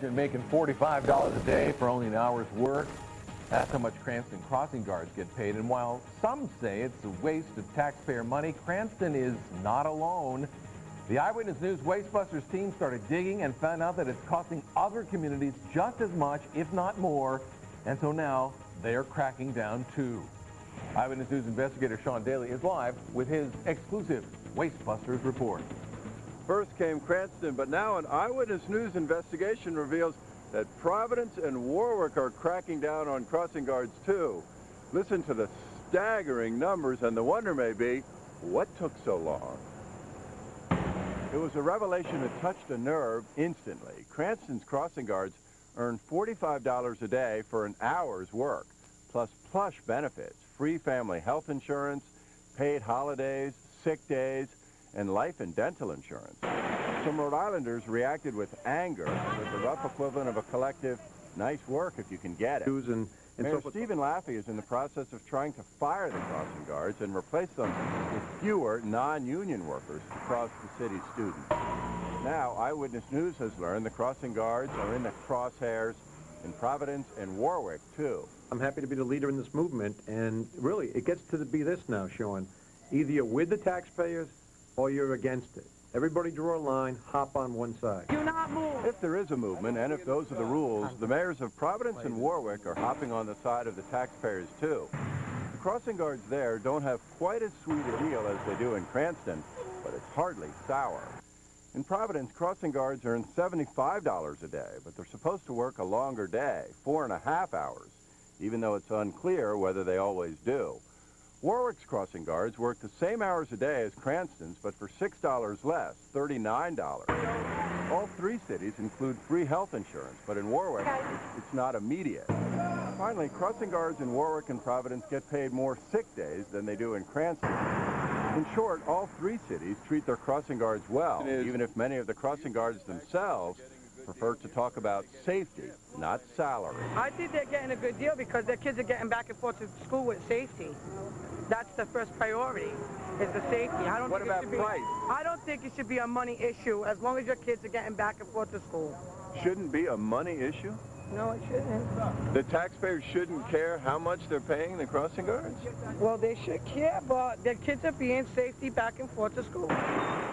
You're making $45 a day for only an hour's work. That's how much Cranston crossing guards get paid. And while some say it's a waste of taxpayer money, Cranston is not alone. The Eyewitness News Wastebusters team started digging and found out that it's costing other communities just as much, if not more. And so now they're cracking down too. Eyewitness News investigator Sean Daley is live with his exclusive Wastebusters report. First came Cranston, but now an Eyewitness News investigation reveals that Providence and Warwick are cracking down on crossing guards too. Listen to the staggering numbers, and the wonder may be, what took so long? It was a revelation that touched a nerve instantly. Cranston's crossing guards earn $45 a day for an hour's work, plus plush benefits, free family health insurance, paid holidays, sick days, and life and dental insurance. Some Rhode Islanders reacted with anger, with the rough equivalent of a collective, nice work if you can get it. Mayor Stephen Laffey is in the process of trying to fire the crossing guards and replace them with fewer non-union workers to cross the city's students. Now, Eyewitness News has learned the crossing guards are in the crosshairs in Providence and Warwick, too. I'm happy to be the leader in this movement, and really, it gets to be this now, Sean. Either you're with the taxpayers or you're against it. Everybody draw a line, hop on one side. Do not move. If there is a movement, and if those are the rules, the mayors of Providence and Warwick are hopping on the side of the taxpayers, too. The crossing guards there don't have quite as sweet a deal as they do in Cranston, but it's hardly sour. In Providence, crossing guards earn $75 a day, but they're supposed to work a longer day, 4.5 hours, even though it's unclear whether they always do. Warwick's crossing guards work the same hours a day as Cranston's, but for $6 less, $39. All three cities include free health insurance, but in Warwick, it's not immediate. Finally, crossing guards in Warwick and Providence get paid more sick days than they do in Cranston. In short, all three cities treat their crossing guards well, even if many of the crossing guards themselves prefer to talk about safety, not salary. I think they're getting a good deal because their kids are getting back and forth to school with safety. That's the first priority, is the safety. What about price? I don't think it should be a money issue as long as your kids are getting back and forth to school. Shouldn't be a money issue? No, it shouldn't. The taxpayers shouldn't care how much they're paying the crossing guards? Well, they should care, but their kids are being safety back and forth to school.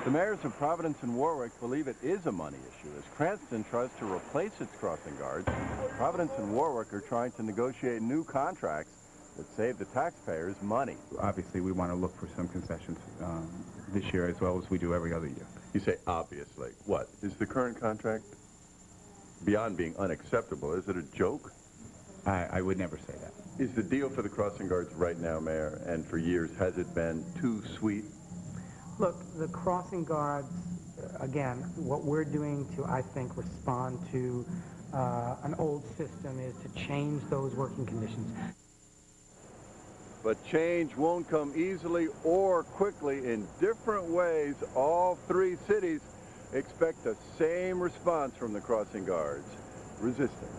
The mayors of Providence and Warwick believe it is a money issue. As Cranston tries to replace its crossing guards, Providence and Warwick are trying to negotiate new contracts that save the taxpayers money. Obviously, we want to look for some concessions this year as well as we do every other year. You say obviously. What? Is the current contract beyond being unacceptable? Is it a joke? I would never say that. Is the deal for the crossing guards right now, Mayor, and for years, has it been too sweet? Look, the crossing guards, again, what we're doing to, I think, respond to an old system is to change those working conditions. But change won't come easily or quickly. In different ways, all three cities expect the same response from the crossing guards: resistance.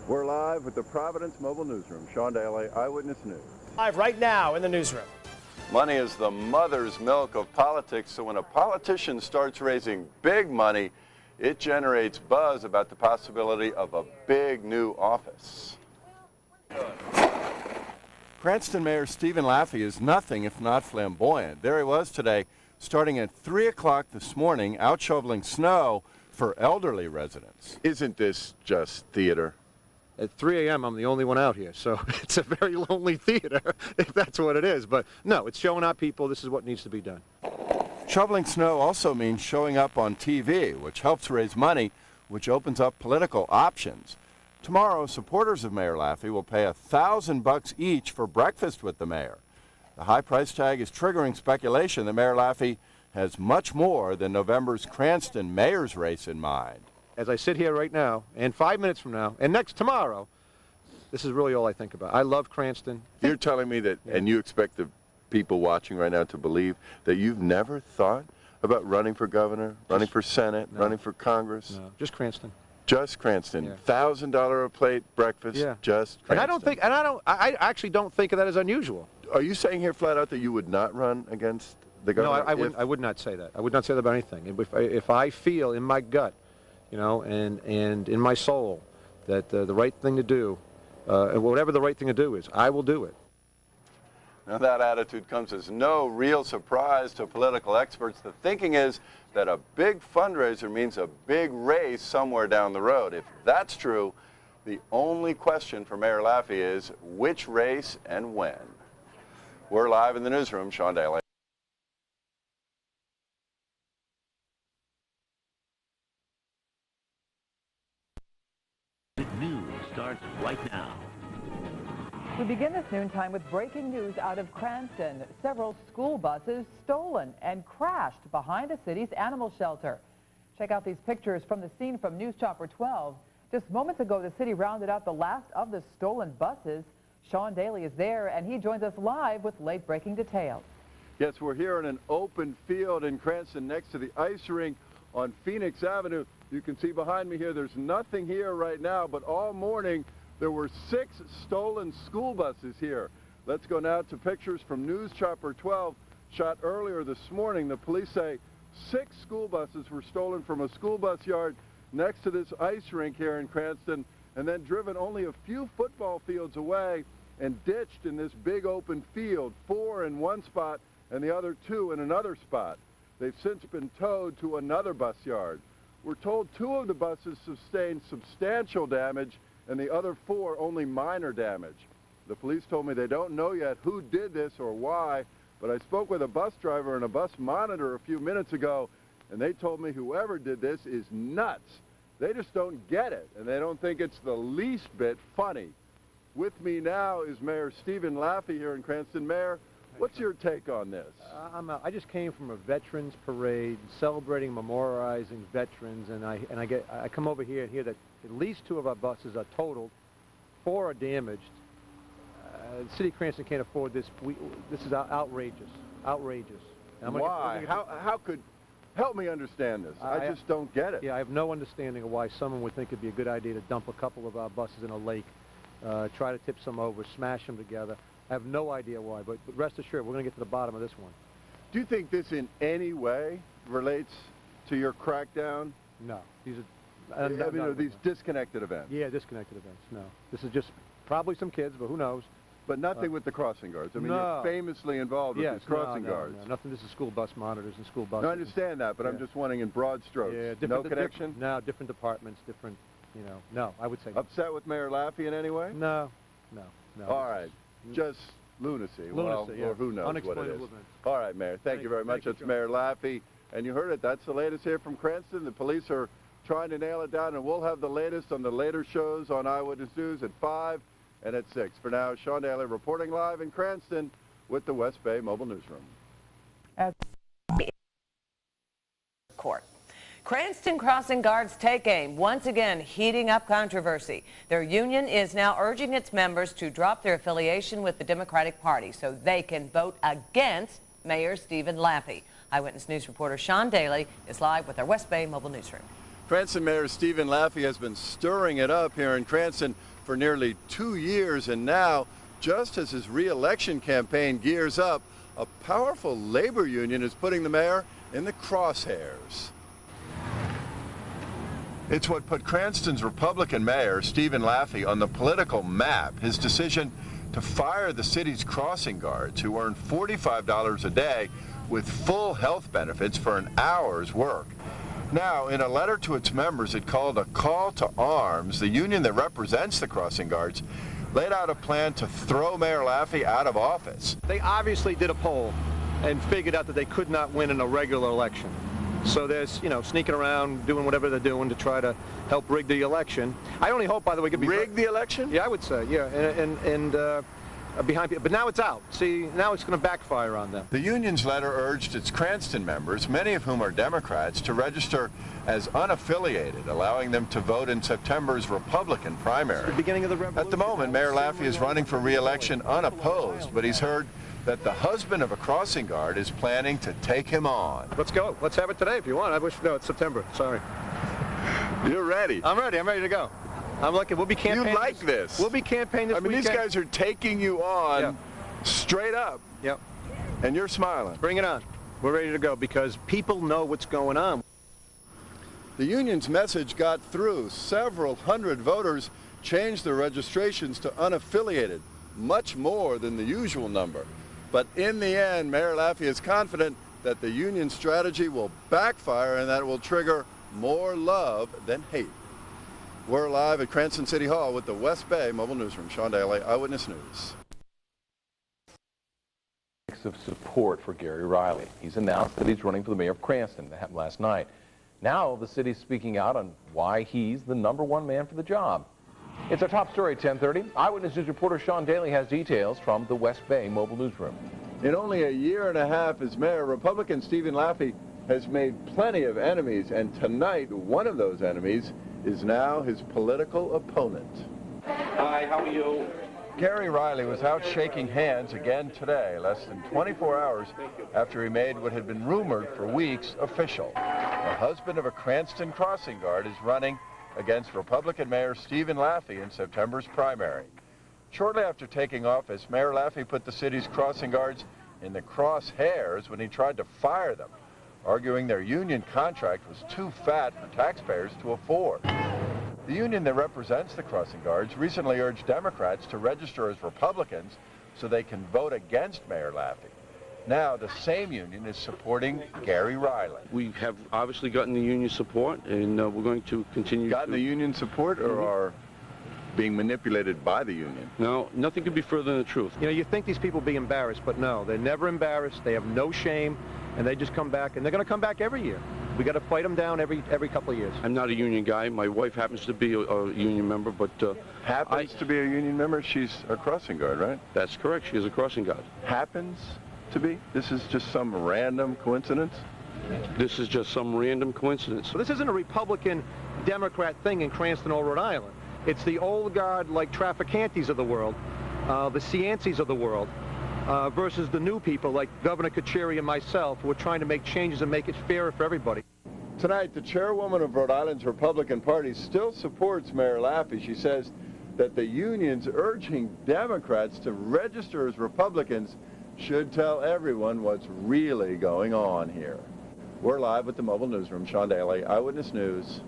We're live with the Providence Mobile Newsroom. Sean Daley, Eyewitness News. Live right now in the newsroom. Money is the mother's milk of politics, so when a politician starts raising big money, it generates buzz about the possibility of a big new office. Cranston Mayor Stephen Laffey is nothing if not flamboyant. There he was today, starting at 3 o'clock this morning, out shoveling snow for elderly residents. Isn't this just theater? At 3 a.m., I'm the only one out here, so it's a very lonely theater, if that's what it is. But no, it's showing our people this is what needs to be done. Shoveling snow also means showing up on TV, which helps raise money, which opens up political options. Tomorrow, supporters of Mayor Laffey will pay $1,000 each for breakfast with the mayor. The high price tag is triggering speculation that Mayor Laffey has much more than November's Cranston mayor's race in mind. As I sit here right now, and 5 minutes from now, and tomorrow, this is really all I think about. I love Cranston. You're telling me that, and you expect the people watching right now to believe that you've never thought about running for governor, running for Senate, running for Congress? No, just Cranston. Just Cranston. Yeah. $1,000 a plate breakfast. Yeah. Just Cranston. And I actually don't think of that as unusual. Are you saying here flat out that you would not run against the governor? No, I would not say that. I would not say that about anything. If I feel in my gut you know, and in my soul that the right thing to do, and whatever the right thing to do is, I will do it. Now that attitude comes as no real surprise to political experts. The thinking is that a big fundraiser means a big race somewhere down the road. If that's true, the only question for Mayor Laffey is which race and when. We're live in the newsroom. Sean Daley. News starts right now. We begin this noontime with breaking news out of Cranston. Several school buses stolen and crashed behind the city's animal shelter. Check out these pictures from the scene from News Chopper 12. Just moments ago, the city rounded out the last of the stolen buses. Sean Daley is there, and he joins us live with late-breaking details. Yes, we're here in an open field in Cranston next to the ice rink on Phoenix Avenue. You can see behind me here, there's nothing here right now, but all morning there were 6 stolen school buses here. Let's go now to pictures from News Chopper 12 shot earlier this morning. The police say 6 school buses were stolen from a school bus yard next to this ice rink here in Cranston and then driven only a few football fields away and ditched in this big open field, 4 in one spot and the other 2 in another spot. They've since been towed to another bus yard. We're told 2 of the buses sustained substantial damage and the other 4 only minor damage. The police told me they don't know yet who did this or why, but I spoke with a bus driver and a bus monitor a few minutes ago, and they told me whoever did this is nuts. They just don't get it, and they don't think it's the least bit funny. With me now is Mayor Stephen Laffey here in Cranston. Mayor, what's your take on this? I just came from a veterans parade celebrating, memorializing veterans, and I come over here and hear that at least 2 of our buses are totaled, 4 are damaged. The city of Cranston can't afford this. This is outrageous. Outrageous. Why? How could... Help me understand this. I just don't get it. Yeah, I have no understanding of why someone would think it'd be a good idea to dump a couple of our buses in a lake, try to tip some over, smash them together. I have no idea why, but rest assured, we're going to get to the bottom of this one. Do you think this in any way relates to your crackdown? No. These are... are these disconnected events? Yeah, disconnected events, no. This is just probably some kids, but who knows? But nothing with the crossing guards. I mean, no. You're famously involved with these crossing guards. No, nothing. This is school bus monitors and school buses. No, I understand that, but I'm just wondering in broad strokes. Yeah, no connection? No, different departments, different, no, I would say no. Upset with Mayor Laffey in any way? No. All right, just lunacy. Well, yeah. Or who knows what it is. Event. All right, Mayor, thank you very much. That's Mayor Laffey. And you heard it, that's the latest here from Cranston. The police are trying to nail it down, and we'll have the latest on the later shows on Eyewitness News at 5 and at 6. For now, Sean Daley reporting live in Cranston with the West Bay Mobile Newsroom. Court. Cranston crossing guards take aim, once again heating up controversy. Their union is now urging its members to drop their affiliation with the Democratic Party so they can vote against Mayor Stephen Laffey. Eyewitness News reporter Sean Daley is live with our West Bay Mobile Newsroom. Cranston Mayor Stephen Laffey has been stirring it up here in Cranston for nearly 2 years, and now, just as his re-election campaign gears up, a powerful labor union is putting the mayor in the crosshairs. It's what put Cranston's Republican mayor, Stephen Laffey, on the political map. His decision to fire the city's crossing guards, who earn $45 a day with full health benefits for an hour's work. Now, in a letter to its members it called a call to arms, the union that represents the crossing guards laid out a plan to throw Mayor Laffey out of office. They obviously did a poll and figured out that they could not win in a regular election. So there's, sneaking around, doing whatever they're doing to try to help rig the election. I only hope, by the way, it could be... Rig the election? Yeah, I would say, yeah, and behind people. But now it's out. See, now it's going to backfire on them. The union's letter urged its Cranston members, many of whom are Democrats, to register as unaffiliated, allowing them to vote in September's Republican primary. The beginning of the revolution. At the moment, Mayor Laffey is running for re-election unopposed, but he's heard that the husband of a crossing guard is planning to take him on. Let's go. Let's have it today if you want. No, it's September. Sorry. You're ready. I'm ready. I'm ready to go. I'm looking. We'll be campaigning. You like this? We'll be campaigning this weekend. These guys are taking you on straight up. Yep. And you're smiling. Bring it on. We're ready to go because people know what's going on. The union's message got through. Several hundred voters changed their registrations to unaffiliated, much more than the usual number. But in the end, Mayor Laffey is confident that the union strategy will backfire and that it will trigger more love than hate. We're live at Cranston City Hall with the West Bay Mobile Newsroom. Sean Daley, Eyewitness News. Of support for Gary Riley. He's announced that he's running for the mayor of Cranston. That happened last night. Now the city's speaking out on why he's the #1 man for the job. It's our top story at 10:30. Eyewitness News reporter Sean Daley has details from the West Bay Mobile Newsroom. In only a year and a half as mayor, Republican Stephen Laffey has made plenty of enemies, and tonight one of those enemies is now his political opponent. Hi, how are you? Gary Riley was out shaking hands again today, less than 24 hours after he made what had been rumored for weeks official. The husband of a Cranston crossing guard is running against Republican Mayor Stephen Laffey in September's primary. Shortly after taking office, Mayor Laffey put the city's crossing guards in the crosshairs when he tried to fire them, arguing their union contract was too fat for taxpayers to afford. The union that represents the crossing guards recently urged Democrats to register as Republicans so they can vote against Mayor Laffey. Now the same union is supporting Gary Riley. We have obviously gotten the union support, and we're going to continue. Gotten the union support, or are being manipulated by the union? No, nothing could be further than the truth. You know, you think these people be embarrassed, but no, they're never embarrassed. They have no shame, and they just come back, and they're going to come back every year. We got to fight them down every couple of years. I'm not a union guy. My wife happens to be a union member, but happens to be a union member. She's a crossing guard, right? That's correct. She is a crossing guard. Happens to be? This is just some random coincidence? This is just some random coincidence. So this isn't a Republican-Democrat thing in Cranston or Rhode Island. It's the old guard, like Traficantes of the world, the Ciancis of the world, versus the new people like Governor Kacheri and myself, who are trying to make changes and make it fairer for everybody. Tonight, the chairwoman of Rhode Island's Republican Party still supports Mayor Laffey. She says that the union's urging Democrats to register as Republicans should tell everyone what's really going on here. We're live with the Mobile Newsroom. Sean Daley, Eyewitness News.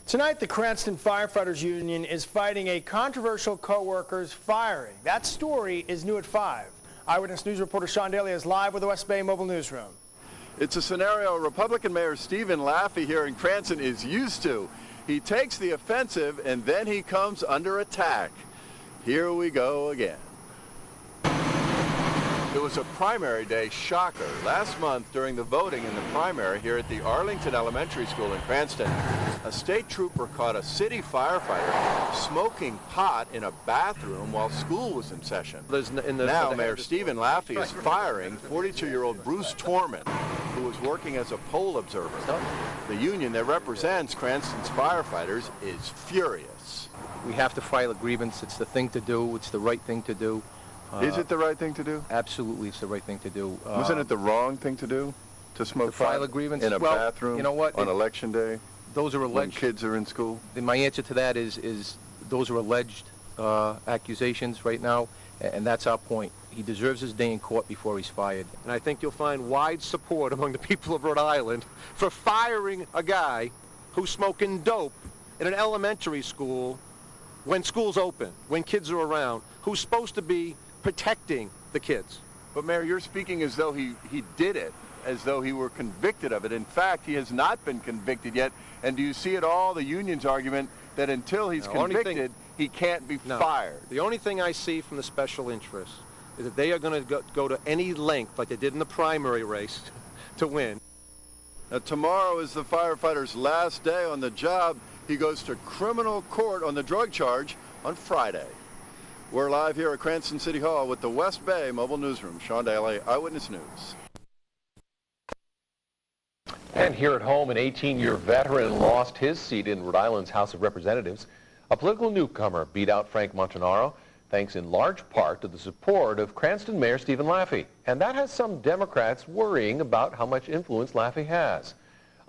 Tonight, the Cranston Firefighters Union is fighting a controversial co-worker's firing. That story is new at 5. Eyewitness News reporter Sean Daley is live with the West Bay Mobile Newsroom. It's a scenario Republican Mayor Stephen Laffey here in Cranston is used to. He takes the offensive and then he comes under attack. Here we go again. It was a primary day shocker. Last month, during the voting in the primary here at the Arlington Elementary School in Cranston, a state trooper caught a city firefighter smoking pot in a bathroom while school was in session. Now, Mayor Stephen Laffey is firing 42-year-old Bruce Torman, who was working as a poll observer. The union that represents Cranston's firefighters is furious. We have to file a grievance. It's the thing to do. It's the right thing to do. Is it the right thing to do? Absolutely, it's the right thing to do. Wasn't it the wrong thing to do? To smoke to file a grievance in a bathroom, you know what, on election day? Those are alleged. When kids are in school? My answer to that is those are alleged accusations right now, and that's our point. He deserves his day in court before he's fired. And I think you'll find wide support among the people of Rhode Island for firing a guy who's smoking dope in an elementary school when school's open, when kids are around, who's supposed to be protecting the kids. But Mayor, you're speaking as though he did it, as though he were convicted of it. In fact, he has not been convicted yet. And do you see at all the union's argument that until he's convicted, he can't be fired? The only thing I see from the special interests is that they are going to go to any length, like they did in the primary race, to win. Now, tomorrow is the firefighter's last day on the job. He goes to criminal court on the drug charge on Friday. We're live here at Cranston City Hall with the West Bay Mobile Newsroom. Sean Daley, Eyewitness News. And here at home, an 18-year veteran lost his seat in Rhode Island's House of Representatives. A political newcomer beat out Frank Montanaro, thanks in large part to the support of Cranston Mayor Stephen Laffey. And that has some Democrats worrying about how much influence Laffey has.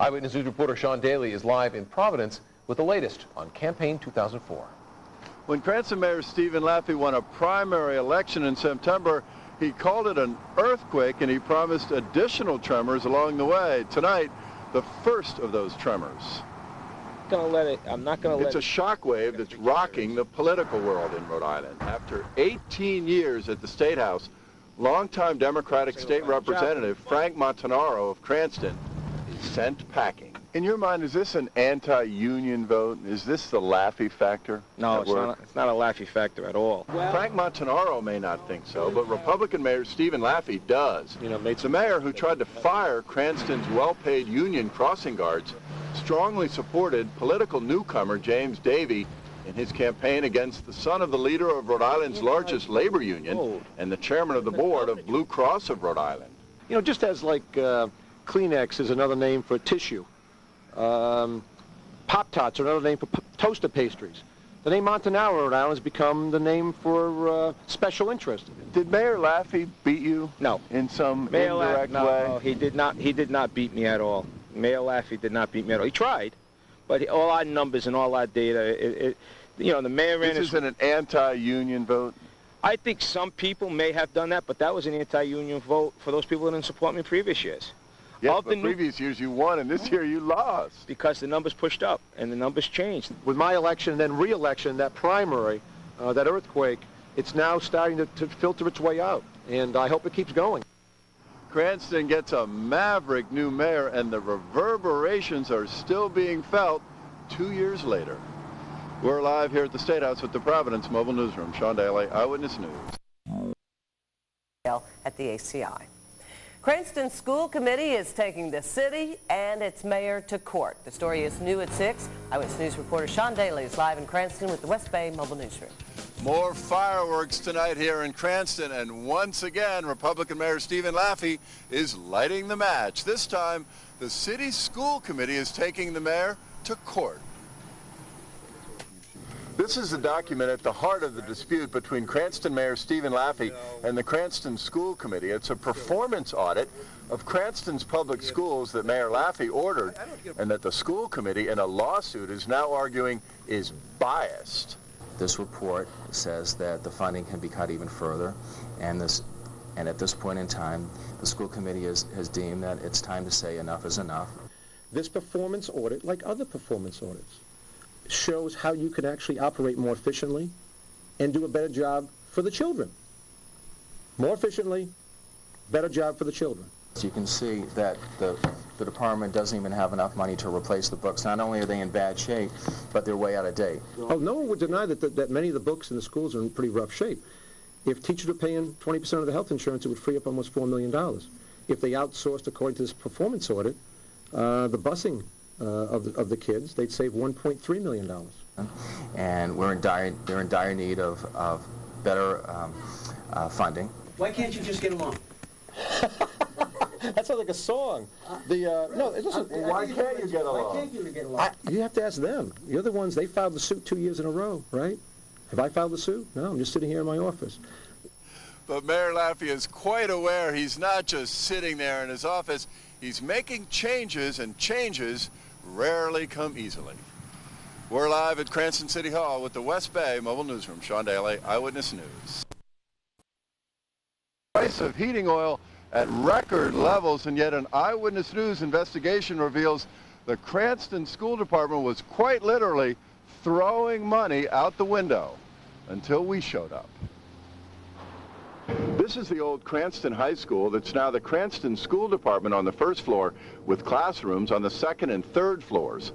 Eyewitness News reporter Sean Daley is live in Providence with the latest on Campaign 2004. When Cranston Mayor Stephen Laffey won a primary election in September, He called it an earthquake, and he promised additional tremors along the way. Tonight, the first of those tremors. I'm not going to let It's a shockwave that's rocking the political world in Rhode Island. After 18 years at the State House, longtime Democratic State Representative Frank Montanaro of Cranston is sent packing. In your mind, is this an anti-union vote? Is this the Laffey factor? No, it's not a Laffey factor at all. Frank Montanaro may not think so, but Republican Mayor Stephen Laffey does. The mayor who tried to fire Cranston's well-paid union crossing guards strongly supported political newcomer James Davey in his campaign against the son of the leader of Rhode Island's largest labor union and the chairman of the board of Blue Cross of Rhode Island. Just as like Kleenex is another name for tissue, Pop-Tarts are another name for toaster pastries. The name Montanaro, Rhode Island, has become the name for special interest. Did Mayor Laffey beat you? No. In some indirect way? No, he did not. He did not beat me at all. Mayor Laffey did not beat me at all. He tried, but all our numbers and all our data, the mayor ran. This isn't an anti-union vote? I think some people may have done that, but that was an anti-union vote for those people that didn't support me in previous years. Yes, but previous years you won, and this year you lost. Because the numbers pushed up, and the numbers changed. With my election and then re-election, that primary, that earthquake, it's now starting to filter its way out, and I hope it keeps going. Cranston gets a maverick new mayor, and the reverberations are still being felt 2 years later. We're live here at the State House with the Providence Mobile Newsroom. Sean Daley, Eyewitness News. At the ACI. Cranston School Committee is taking the city and its mayor to court. The story is new at 6. Eyewitness News reporter Sean Daley is live in Cranston with the West Bay Mobile Newsroom. More fireworks tonight here in Cranston, and once again, Republican Mayor Stephen Laffey is lighting the match. This time, the city school committee is taking the mayor to court. This is the document at the heart of the dispute between Cranston Mayor Stephen Laffey and the Cranston School Committee. It's a performance audit of Cranston's public schools that Mayor Laffey ordered and that the school committee in a lawsuit is now arguing is biased. This report says that the funding can be cut even further, and at this point in time, the school committee has deemed that it's time to say enough is enough. This performance audit, like other performance audits, shows how you can actually operate more efficiently and do a better job for the children. More efficiently, better job for the children. So you can see that the department doesn't even have enough money to replace the books. Not only are they in bad shape, but they're way out of date. Oh, no one would deny that many of the books in the schools are in pretty rough shape. If teachers were paying 20% of the health insurance, it would free up almost $4 million. If they outsourced, according to this performance audit, the busing of the kids, they'd save $1.3 million. And they're in dire need of better funding. Why can't you just get along? That sounds like a song. No, listen. Why can't you get along? Why can't you get along? You have to ask them. You're the ones, they filed the suit 2 years in a row, right? Have I filed the suit? No, I'm just sitting here in my office. But Mayor Laffey is quite aware he's not just sitting there in his office. He's making changes, and changes rarely come easily. We're live at Cranston City Hall with the West Bay Mobile Newsroom. Sean Daley, Eyewitness News. Price of heating oil at record levels, and yet an Eyewitness News investigation reveals the Cranston School Department was quite literally throwing money out the window until we showed up. This is the old Cranston High School that's now the Cranston School Department on the first floor with classrooms on the second and third floors.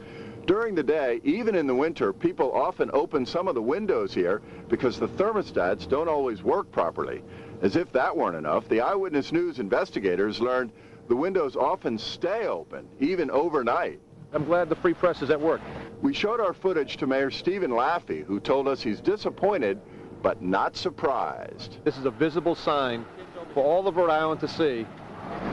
During the day, even in the winter, people often open some of the windows here because the thermostats don't always work properly. As if that weren't enough, the Eyewitness News investigators learned the windows often stay open, even overnight. I'm glad the free press is at work. We showed our footage to Mayor Stephen Laffey, who told us he's disappointed but not surprised. This is a visible sign for all of Rhode Island to see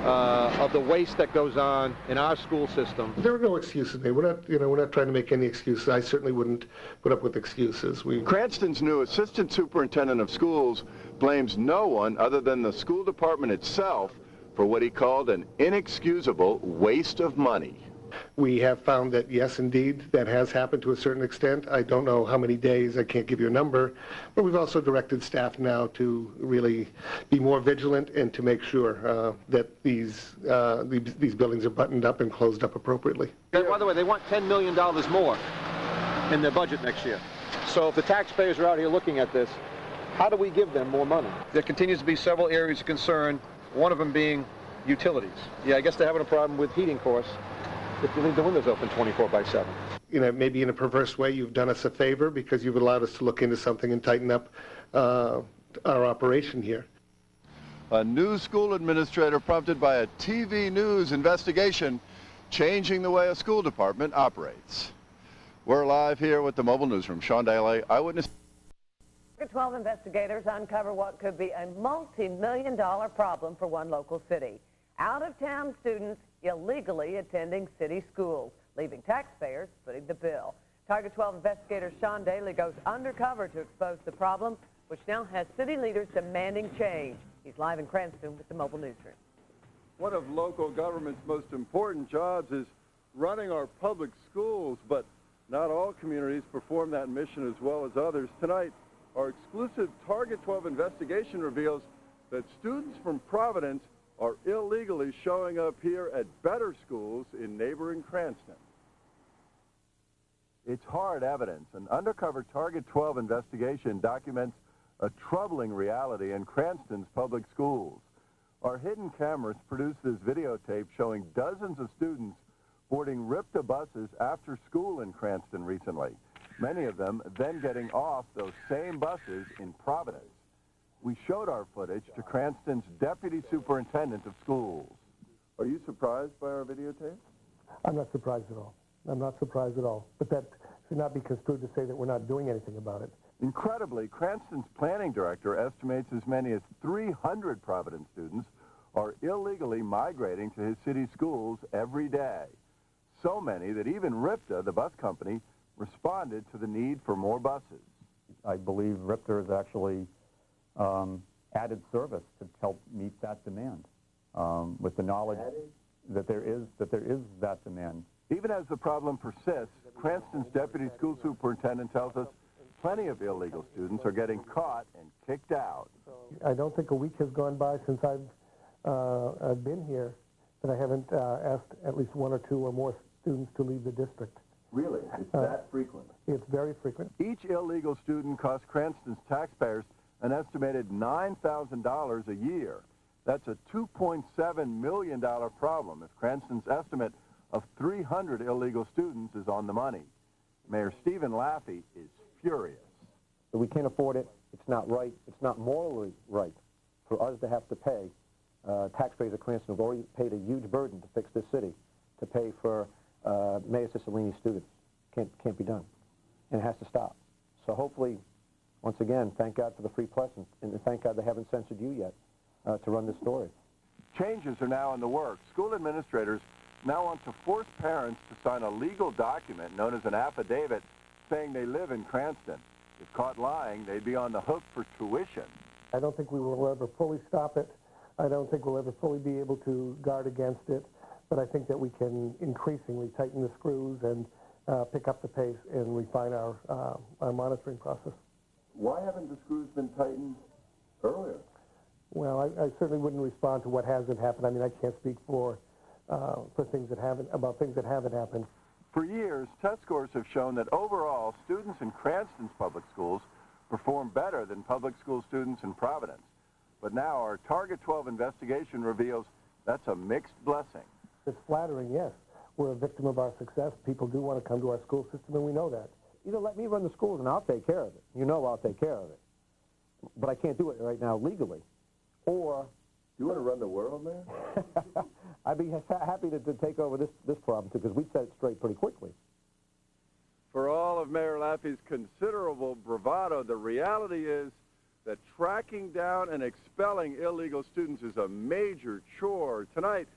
of the waste that goes on in our school system. There are no excuses made. We're not trying to make any excuses. I certainly wouldn't put up with excuses. Cranston's new assistant superintendent of schools blames no one other than the school department itself for what he called an inexcusable waste of money. We have found that, yes, indeed, that has happened to a certain extent. I don't know how many days, I can't give you a number, but we've also directed staff now to really be more vigilant and to make sure that these buildings are buttoned up and closed up appropriately. By the way, they want $10 million more in their budget next year. So if the taxpayers are out here looking at this, how do we give them more money? There continues to be several areas of concern, one of them being utilities. Yeah, I guess they're having a problem with heating costs if you leave the windows open 24/7. You know, maybe in a perverse way, you've done us a favor because you've allowed us to look into something and tighten up our operation here. A new school administrator prompted by a TV news investigation changing the way a school department operates. We're live here with the mobile newsroom. Sean Daley, Eyewitness. 12 investigators uncover what could be a multi-million-dollar problem for one local city. Out-of-town students illegally attending city schools, leaving taxpayers footing the bill. Target 12 investigator Sean Daley goes undercover to expose the problem, which now has city leaders demanding change. He's live in Cranston with the mobile newsroom. One of local government's most important jobs is running our public schools, but not all communities perform that mission as well as others. Tonight, our exclusive Target 12 investigation reveals that students from Providence are illegally showing up here at better schools in neighboring Cranston. It's hard evidence. An undercover Target 12 investigation documents a troubling reality in Cranston's public schools. Our hidden cameras produced this videotape showing dozens of students boarding RIPTA buses after school in Cranston recently. Many of them then getting off those same buses in Providence. We showed our footage to Cranston's Deputy Superintendent of Schools. Are you surprised by our videotape? I'm not surprised at all. I'm not surprised at all. But that should not be construed to say that we're not doing anything about it. Incredibly, Cranston's planning director estimates as many as 300 Providence students are illegally migrating to his city schools every day. So many that even RIPTA, the bus company, responded to the need for more buses. I believe RIPTA has actually added service to help meet that demand, with the knowledge that there is that demand. Even as the problem persists, Cranston's deputy school superintendent tells us plenty of illegal students are getting caught and kicked out. I don't think a week has gone by since I've been here that I haven't asked at least one or two or more students to leave the district. Really? It's that frequent? It's very frequent. Each illegal student costs Cranston's taxpayers an estimated $9,000 a year. That's a $2.7 million problem if Cranston's estimate of 300 illegal students is on the money. Mayor Stephen Laffey is furious. We can't afford it. It's not right. It's not morally right for us to have to pay. Taxpayers of Cranston have already paid a huge burden to fix this city, to pay for Mayor Cicilline's students. Can't be done. And it has to stop. So hopefully, once again, thank God for the free press, and thank God they haven't censored you yet to run this story. Changes are now in the works. School administrators now want to force parents to sign a legal document known as an affidavit saying they live in Cranston. If caught lying, they'd be on the hook for tuition. I don't think we will ever fully stop it. I don't think we'll ever fully be able to guard against it. But I think that we can increasingly tighten the screws and pick up the pace and refine our monitoring process. Why haven't the screws been tightened earlier? Well, I certainly wouldn't respond to what hasn't happened. I mean, I can't speak for things that haven't happened. For years, test scores have shown that overall, students in Cranston's public schools perform better than public school students in Providence. But now our Target 12 investigation reveals that's a mixed blessing. It's flattering, yes. We're a victim of our success. People do want to come to our school system, and we know that. Either let me run the schools, and I'll take care of it. You know I'll take care of it. But I can't do it right now legally. Or... You want to run the world, man? I'd be happy to take over this problem, too, because we set it straight pretty quickly. For all of Mayor Laffey's considerable bravado, the reality is that tracking down and expelling illegal students is a major chore. Tonight,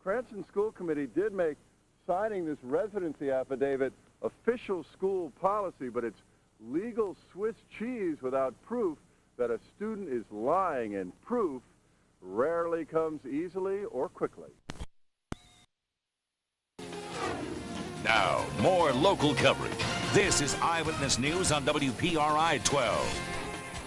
Cranston School Committee did make signing this residency affidavit official school policy, but it's legal Swiss cheese without proof that a student is lying, and proof rarely comes easily or quickly. Now, more local coverage. This is Eyewitness News on WPRI 12.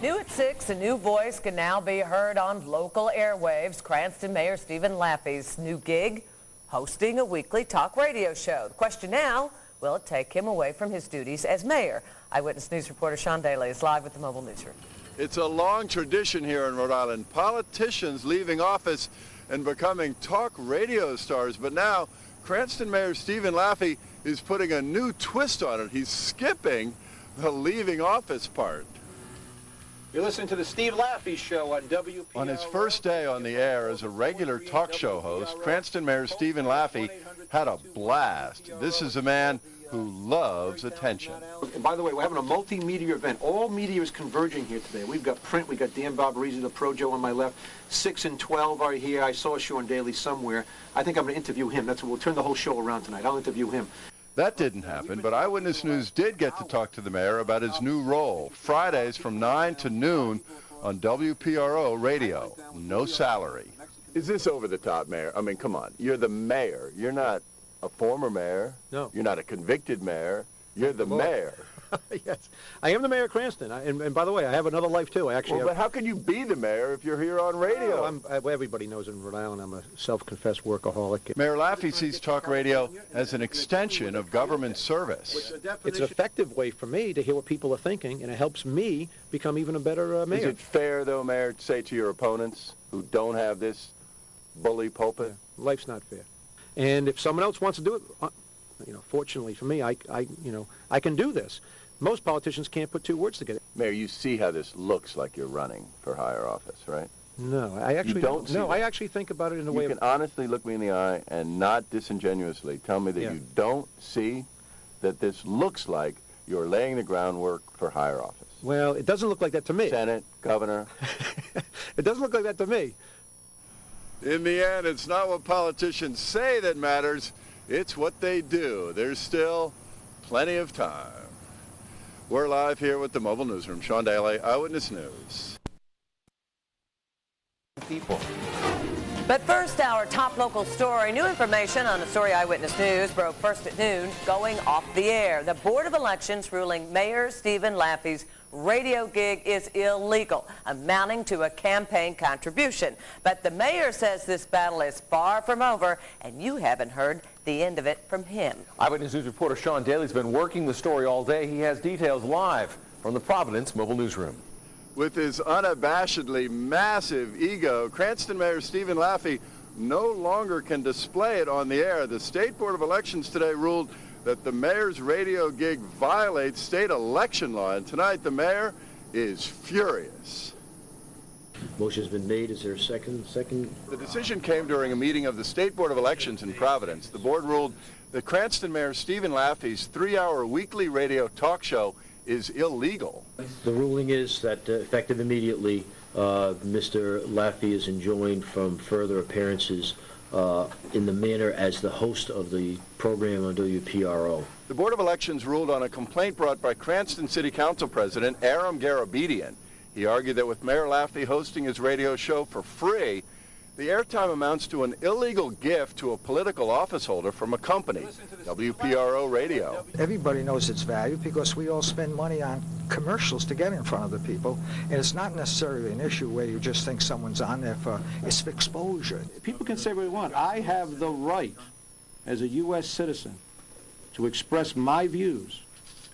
New at 6, a new voice can now be heard on local airwaves. Cranston Mayor Stephen Laffey's new gig, hosting a weekly talk radio show. The question now, will it take him away from his duties as mayor? Eyewitness News reporter Sean Daley is live with the mobile newsroom. It's a long tradition here in Rhode Island. Politicians leaving office and becoming talk radio stars. But now, Cranston Mayor Stephen Laffey is putting a new twist on it. He's skipping the leaving office part. You're listening to the Steve Laffey Show on WPRI. On his first day on the air as a regular talk show host, Cranston Mayor Stephen Laffey had a blast. This is a man who loves attention. And by the way, we're having a multimedia event. All media is converging here today. We've got print, we've got Dan Barbarese, the Pro Joe on my left. 6 and 12 are here. I saw Sean Daley somewhere. I think I'm going to interview him. We'll turn the whole show around tonight. I'll interview him. That didn't happen, but Eyewitness News did get to talk to the mayor about his new role. Fridays from 9 to noon on WPRO radio. No salary. Is this over the top, Mayor? I mean, come on. You're the mayor. You're not a former mayor. No. You're not a convicted mayor. You're the mayor. Yes. I am the mayor of Cranston. And by the way, I have another life, too. I actually But how can you be the mayor if you're here on radio? Everybody knows in Rhode Island I'm a self-confessed workaholic. Mayor Laffey sees talk radio as an extension of government service. It's an effective way for me to hear what people are thinking, and it helps me become even a better mayor. Is it fair, though, Mayor, to say to your opponents who don't have this bully pulpit? Yeah, life's not fair. And if someone else wants to do it, fortunately for me, I can do this. Most politicians can't put two words together. Mayor, you see how this looks like you're running for higher office, right? No, I actually don't. No, I actually think about it in a way. You can honestly look me in the eye and not disingenuously tell me that you don't see that this looks like you're laying the groundwork for higher office. Well, it doesn't look like that to me. Senate, governor. It doesn't look like that to me. In the end, it's not what politicians say that matters. It's what they do. There's still plenty of time. We're live here with the mobile newsroom. Sean Daley, Eyewitness News. People. But first, our top local story. New information on a story Eyewitness News broke first at noon, going off the air. The Board of Elections ruling Mayor Stephen Laffey's radio gig is illegal, amounting to a campaign contribution. But the mayor says this battle is far from over, and you haven't heard the end of it from him. Eyewitness News reporter Sean Daley's been working the story all day. He has details live from the Providence mobile newsroom. With his unabashedly massive ego, Cranston Mayor Stephen Laffey no longer can display it on the air. The State Board of Elections today ruled that the mayor's radio gig violates state election law, and tonight the mayor is furious. Motion's been made. Is there a second? The decision came during a meeting of the State Board of Elections in Providence. The board ruled that Cranston Mayor Stephen Laffey's 3-hour weekly radio talk show is illegal. The ruling is that effective immediately, Mr. Laffey is enjoined from further appearances in the manner as the host of the program on WPRO. The Board of Elections ruled on a complaint brought by Cranston City Council President Aram Garabedian. He argued that with Mayor Laffey hosting his radio show for free, the airtime amounts to an illegal gift to a political office holder from a company, WPRO Radio. Everybody knows its value because we all spend money on commercials to get in front of the people, and it's not necessarily an issue where you just think someone's on there for exposure. People can say what they want. I have the right as a U.S. citizen to express my views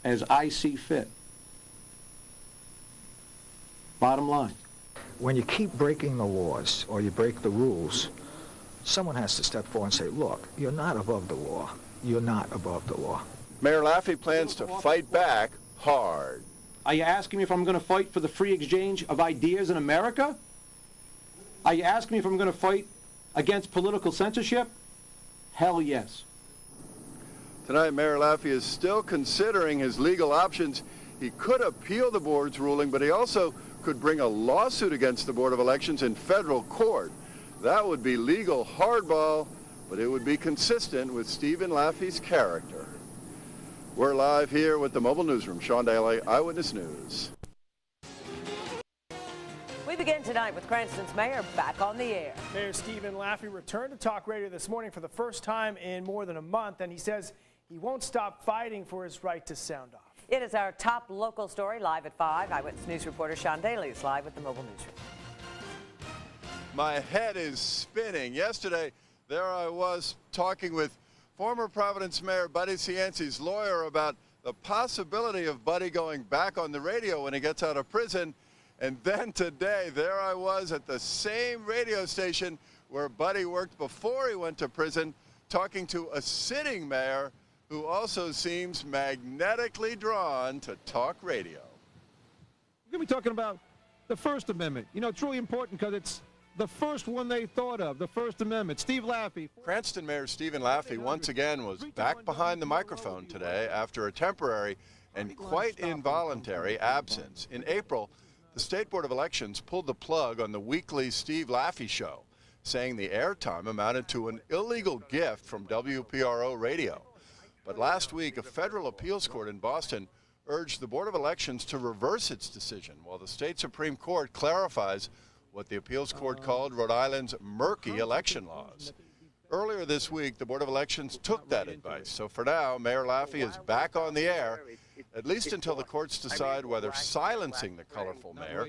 as I see fit. Bottom line. When you keep breaking the laws or you break the rules, someone has to step forward and say, look, you're not above the law. You're not above the law. Mayor Laffey plans to fight back hard. Are you asking me if I'm going to fight for the free exchange of ideas in America? Are you asking me if I'm going to fight against political censorship? Hell yes. Tonight, Mayor Laffey is still considering his legal options. He could appeal the board's ruling, but he also could bring a lawsuit against the Board of Elections in federal court. That would be legal hardball, but it would be consistent with Stephen Laffey's character. We're live here with the mobile newsroom. Sean Daley, Eyewitness News. We begin tonight with Cranston's mayor back on the air. Mayor Stephen Laffey returned to talk radio this morning for the first time in more than a month, and he says he won't stop fighting for his right to sound off. It is our top local story, live at 5. Eyewitness News reporter Sean Daley is live with the mobile newsroom. My head is spinning. Yesterday, there I was talking with former Providence Mayor Buddy Cianci's lawyer about the possibility of Buddy going back on the radio when he gets out of prison. And then today, there I was at the same radio station where Buddy worked before he went to prison, talking to a sitting mayor who also seems magnetically drawn to talk radio. We're going to be talking about the First Amendment. You know, it's really important because it's the first one they thought of, the First Amendment. Steve Laffey. Cranston Mayor Stephen Laffey once again was back behind the microphone today after a temporary and quite involuntary absence. In April, the State Board of Elections pulled the plug on the weekly Steve Laffey show, saying the airtime amounted to an illegal gift from WPRO radio. But last week, a federal appeals court in Boston urged the Board of Elections to reverse its decision while the state Supreme Court clarifies what the appeals court called Rhode Island's murky election laws. Earlier this week, the Board of Elections took that advice. So for now, Mayor Laffey is back on the air, at least until the courts decide whether silencing the colorful mayor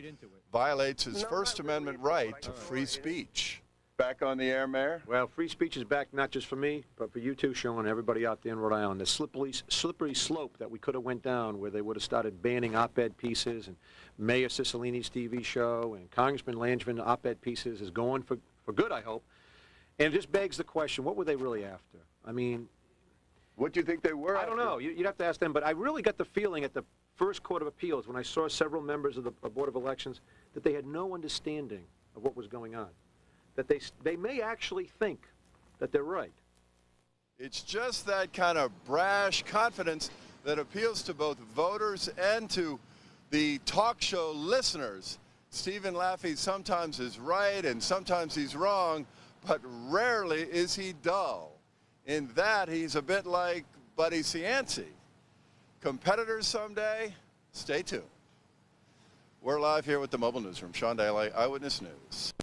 violates his First Amendment right to free speech. Back on the air, Mayor? Well, free speech is back not just for me, but for you too, Sean, and everybody out there in Rhode Island. The slippery slope that we could have went down where they would have started banning op-ed pieces and Mayor Cicilline's TV show and Congressman Langevin op-ed pieces is going for good, I hope. And it just begs the question, what were they really after? I mean... What do you think they were after? I don't know. You'd have to ask them, but I really got the feeling at the first Court of Appeals when I saw several members of the Board of Elections that they had no understanding of what was going on. That they may actually think that they're right. It's just that kind of brash confidence that appeals to both voters and to the talk show listeners. Stephen Laffey sometimes is right and sometimes he's wrong, but rarely is he dull. In that, he's a bit like Buddy Cianci. Competitors someday? Stay tuned. We're live here with the Mobile Newsroom. Sean Daley, Eyewitness News.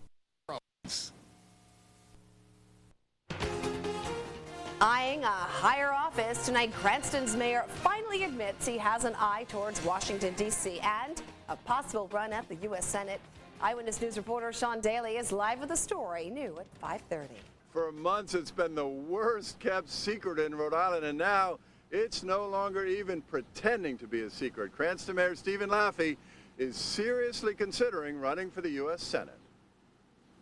Eyeing a higher office tonight, Cranston's mayor finally admits he has an eye towards Washington, D.C. and a possible run at the U.S. Senate. Eyewitness News reporter Sean Daley is live with the story, new at 5:30. For months, it's been the worst kept secret in Rhode Island, and now it's no longer even pretending to be a secret. Cranston Mayor Stephen Laffey is seriously considering running for the U.S. Senate.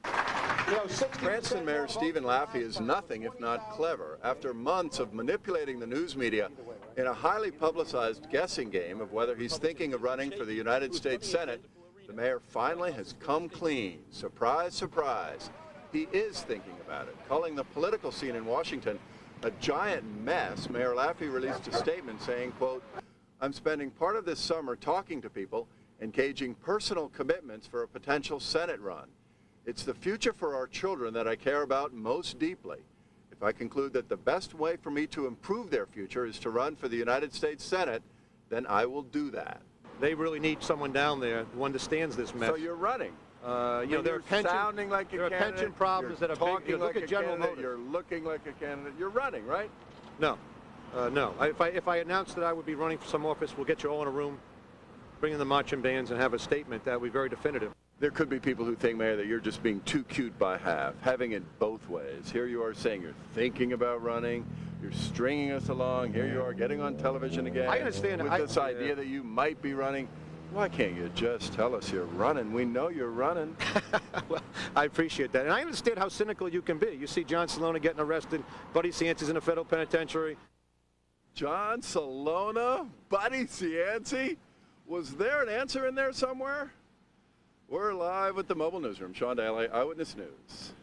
Cranston Mayor Stephen Laffey is nothing if not clever. After months of manipulating the news media in a highly publicized guessing game of whether he's thinking of running for the United States Senate, the mayor finally has come clean. Surprise, surprise. He is thinking about it. Calling the political scene in Washington a giant mess, Mayor Laffey released a statement saying, quote, "I'm spending part of this summer talking to people, engaging personal commitments for a potential Senate run. It's the future for our children that I care about most deeply. If I conclude that the best way for me to improve their future is to run for the United States Senate, then I will do that." They really need someone down there who understands this mess. So you're running? You know, there are sounding like a there are candidate, pension problems that are big. You look like at General candidate, Motors. You're looking like a candidate. You're running, right? No. No. If I announced that I would be running for some office, we'll get you all in a room, bring in the marching bands, and have a statement that will be very definitive. There could be people who think, Mayor, that you're just being too cute by half, having it both ways. Here you are saying you're thinking about running, you're stringing us along, here you are getting on television again. I understand. With this idea that you might be running. Why can't you just tell us you're running? We know you're running. Well, I appreciate that. And I understand how cynical you can be. You see John Salona getting arrested, Buddy Cianci's in a federal penitentiary. John Salona? Buddy Cianci? Was there an answer in there somewhere? We're live with the Mobile Newsroom. Sean Daley, Eyewitness News.